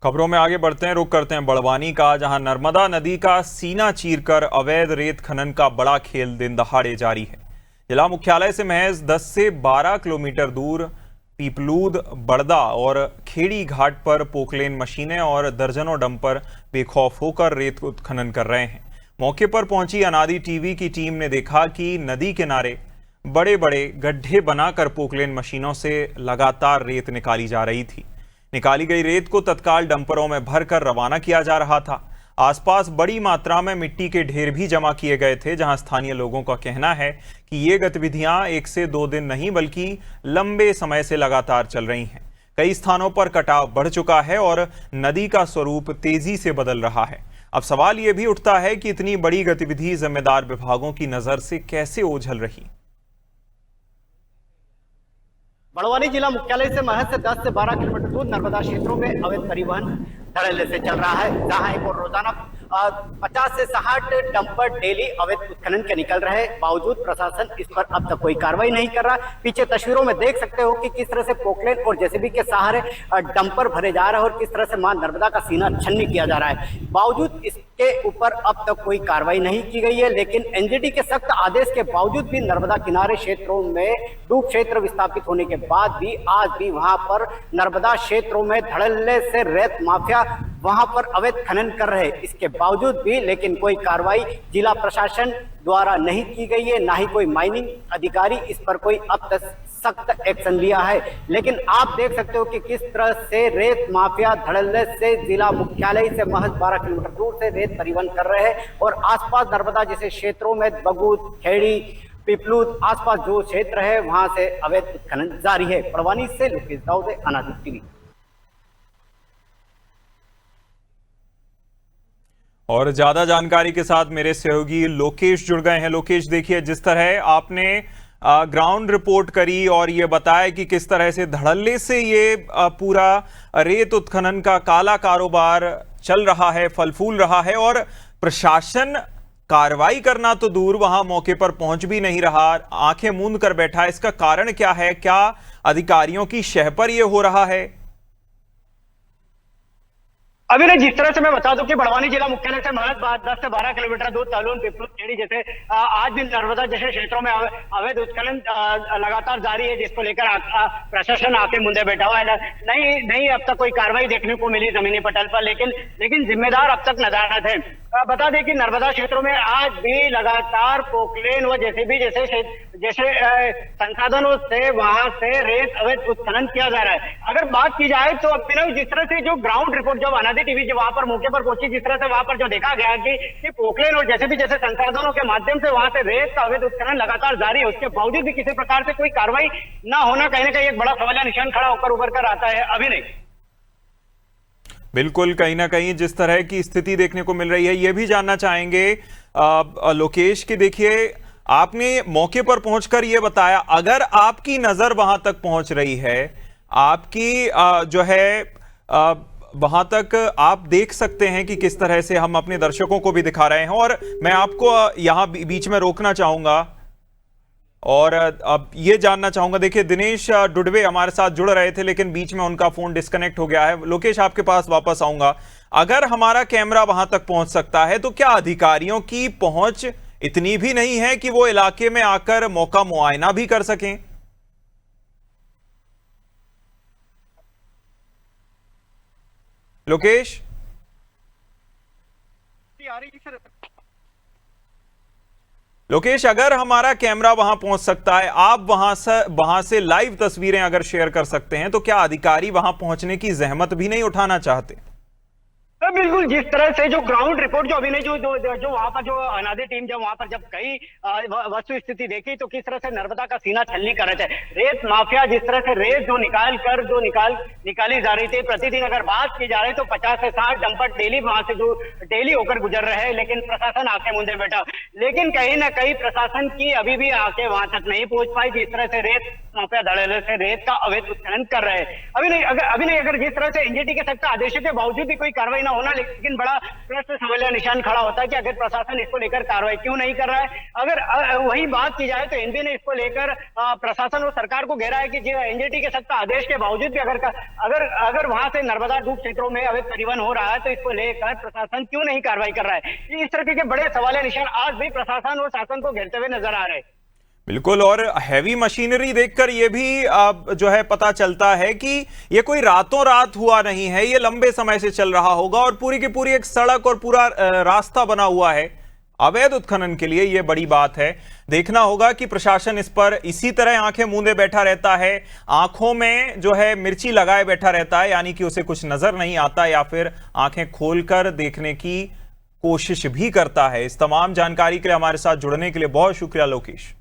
खबरों में आगे बढ़ते हैं, रुक करते हैं बड़वानी का, जहां नर्मदा नदी का सीना चीरकर अवैध रेत खनन का बड़ा खेल दिन दहाड़े जारी है। जिला मुख्यालय से महज 10 से 12 किलोमीटर दूर पीपलूद, बड़दा और खेड़ी घाट पर पोकलेन मशीनें और दर्जनों डंपर बेखौफ होकर रेत उत्खनन कर रहे हैं। मौके पर पहुंची अनादि टीवी की टीम ने देखा कि नदी किनारे बड़े बड़े गड्ढे बनाकर पोकलेन मशीनों से लगातार रेत निकाली जा रही थी। निकाली गई रेत को तत्काल डंपरों में भरकर रवाना किया जा रहा था। आसपास बड़ी मात्रा में मिट्टी के ढेर भी जमा किए गए थे, जहां स्थानीय लोगों का कहना है कि ये गतिविधियां 1 से 2 दिन नहीं बल्कि लंबे समय से लगातार चल रही हैं। कई स्थानों पर कटाव बढ़ चुका है और नदी का स्वरूप तेजी से बदल रहा है। अब सवाल ये भी उठता है कि इतनी बड़ी गतिविधि जिम्मेदार विभागों की नजर से कैसे ओझल रही। बड़वानी जिला मुख्यालय से महज से 10 से 12 किलोमीटर दूर नर्मदा क्षेत्रों में अवैध परिवहन धड़ल्ले से चल रहा है, जहां एक और रोजाना 50 से 60 डंपर डेली अवैध उत्खनन के निकल रहे, बावजूद प्रशासन इस पर अब तक कोई कार्रवाई नहीं कर रहा। पीछे तस्वीरों में देख सकते हो कि किस तरह से पोकलेन और जेसीबी के सहारे डंपर भरे जा रहे हैं और किस तरह से मां नर्मदा का सीना छन्नी किया जा रहा है। बावजूद इसके ऊपर अब तक कोई कार्रवाई नहीं की गई है, लेकिन एनजीटी के सख्त आदेश के बावजूद भी नर्मदा किनारे क्षेत्रों में डूब क्षेत्र विस्थापित होने के बाद भी आज भी वहां पर नर्मदा क्षेत्रों में धड़ल्ले से रेत माफिया वहां पर अवैध खनन कर रहे। इसके बावजूद भी लेकिन कोई कार्रवाई जिला प्रशासन द्वारा नहीं की गई है, ना ही कोई माइनिंग अधिकारी इस पर कोई अब तक सख्त एक्शन लिया है। लेकिन आप देख सकते हो कि किस तरह से रेत माफिया धड़ल्ले से जिला मुख्यालय से महज 12 किलोमीटर दूर से रेत परिवहन कर रहे हैं और आसपास नर्मदा जैसे क्षेत्रों में बगूद, खेड़ी, पीपलूद आसपास जो क्षेत्र है वहां से अवैध उत्खनन जारी है। बड़वानी से लोकेश दाऊदे, अनादि टीवी। और ज्यादा जानकारी के साथ मेरे सहयोगी लोकेश जुड़ गए हैं। लोकेश, देखिए, जिस तरह आपने ग्राउंड रिपोर्ट करी और ये बताया कि किस तरह से धड़ल्ले से ये पूरा रेत उत्खनन का काला कारोबार चल रहा है, फल फूल रहा है और प्रशासन कार्रवाई करना तो दूर, वहां मौके पर पहुंच भी नहीं रहा, आंखें मूंद कर बैठा है। इसका कारण क्या है? क्या अधिकारियों की शह पर यह हो रहा है? अभी नहीं, जिस तरह से मैं बता दूं कि बड़वानी जिला मुख्यालय से महज 10 से 12 किलोमीटर दूर तलोन, पीपलूद, खेड़ी जैसे आज भी नर्मदा जैसे क्षेत्रों में अवैध उत्खनन लगातार जारी है, जिसको लेकर प्रशासन आके मुंदे बैठा हुआ है। नहीं अब तक कोई कार्रवाई देखने को मिली जमीनी पटल पर, लेकिन जिम्मेदार अब तक नदारद है। बता दें कि नर्मदा क्षेत्रों में आज भी लगातार पोकलेन व जेसीबी जैसे संसाधनों से वहां से रेत अवैध उत्खनन किया जा रहा है। अगर बात की जाए तो अभिनव, जिस तरह से जो ग्राउंड रिपोर्ट जब अनादि टीवी जो वहां पर मौके पर पहुंची, जिस तरह से वहां पर जो देखा गया कि पोकलेन और जेसीबी जैसे संसाधनों के माध्यम से वहां से रेत का अवैध उत्खनन लगातार जारी है, उसके बावजूद भी किसी प्रकार से कोई कार्रवाई ना होना कहीं ना कहीं एक बड़ा सवालिया निशान खड़ा होकर उभर कर आता है। अभी नहीं, बिल्कुल, कहीं ना कहीं जिस तरह की स्थिति देखने को मिल रही है, यह भी जानना चाहेंगे लोकेश कि देखिए, आपने मौके पर पहुंचकर यह बताया, अगर आपकी नजर वहां तक पहुंच रही है, आपकी जो है वहां तक आप देख सकते हैं कि किस तरह से हम अपने दर्शकों को भी दिखा रहे हैं। और मैं आपको यहां बीच में रोकना चाहूंगा और अब ये जानना चाहूंगा, देखिए, दिनेश डुडवे हमारे साथ जुड़ रहे थे लेकिन बीच में उनका फोन डिस्कनेक्ट हो गया है। लोकेश, आपके पास वापस आऊंगा। अगर हमारा कैमरा वहां तक पहुंच सकता है तो क्या अधिकारियों की पहुंच इतनी भी नहीं है कि वो इलाके में आकर मौका मुआयना भी कर सकें? लोकेश, लोकेश, अगर हमारा कैमरा वहां पहुंच सकता है, आप वहां से लाइव तस्वीरें अगर शेयर कर सकते हैं, तो क्या अधिकारी वहां पहुंचने की जहमत भी नहीं उठाना चाहते? बिल्कुल, जिस तरह से जो ग्राउंड रिपोर्ट जो अभी नहीं जो वहां पर जो अनादि टीम जब वहां पर जब कई वस्तु स्थिति देखी तो किस तरह से नर्मदा का सीना छलनी कर रहे थे। रेत माफिया जिस तरह से रेत जो निकाली जा रही थी, प्रतिदिन अगर बात की जा रही तो 50 से 60 डंपर डेली वहां से जो डेली होकर गुजर रहे हैं, लेकिन प्रशासन आके मुंदे बैठा। लेकिन कहीं ना कहीं प्रशासन की अभी भी आके वहां तक नहीं पहुंच पाई, जिस तरह से रेत माफिया धड़ल्ले से रेत का अवैध उत्खनन कर रहे हैं। अभी नहीं, अगर जिस तरह से एनजीटी के सख्त आदेशों के बावजूद भी कोई कार्रवाई ना होना, लेकिन बड़ा प्रश्न सवालिया निशान खड़ा होता है कि अगर प्रशासन इसको लेकर कार्रवाई क्यों नहीं कर रहा है। अगर वही बात की जाए तो एनबीए ने इसको लेकर प्रशासन और सरकार को घेरा है कि एनजीटी के सख्त आदेश के बावजूद भी अगर वहां से नर्मदा डूब क्षेत्रों में अवैध परिवहन हो रहा है तो इसको लेकर प्रशासन क्यों नहीं कार्रवाई कर रहा है। इस तरह के बड़े सवालिया निशान आज भी प्रशासन और शासन को घेरते हुए नजर आ रहे हैं। बिल्कुल, और हैवी मशीनरी देखकर ये भी जो है पता चलता है कि ये कोई रातों रात हुआ नहीं है, ये लंबे समय से चल रहा होगा और पूरी की पूरी एक सड़क और पूरा रास्ता बना हुआ है अवैध उत्खनन के लिए। ये बड़ी बात है। देखना होगा कि प्रशासन इस पर इसी तरह आंखें मूंदे बैठा रहता है, आंखों में जो है मिर्ची लगाए बैठा रहता है, यानी कि उसे कुछ नजर नहीं आता, या फिर आंखें खोलकर देखने की कोशिश भी करता है। इस तमाम जानकारी के लिए हमारे साथ जुड़ने के लिए बहुत शुक्रिया लोकेश।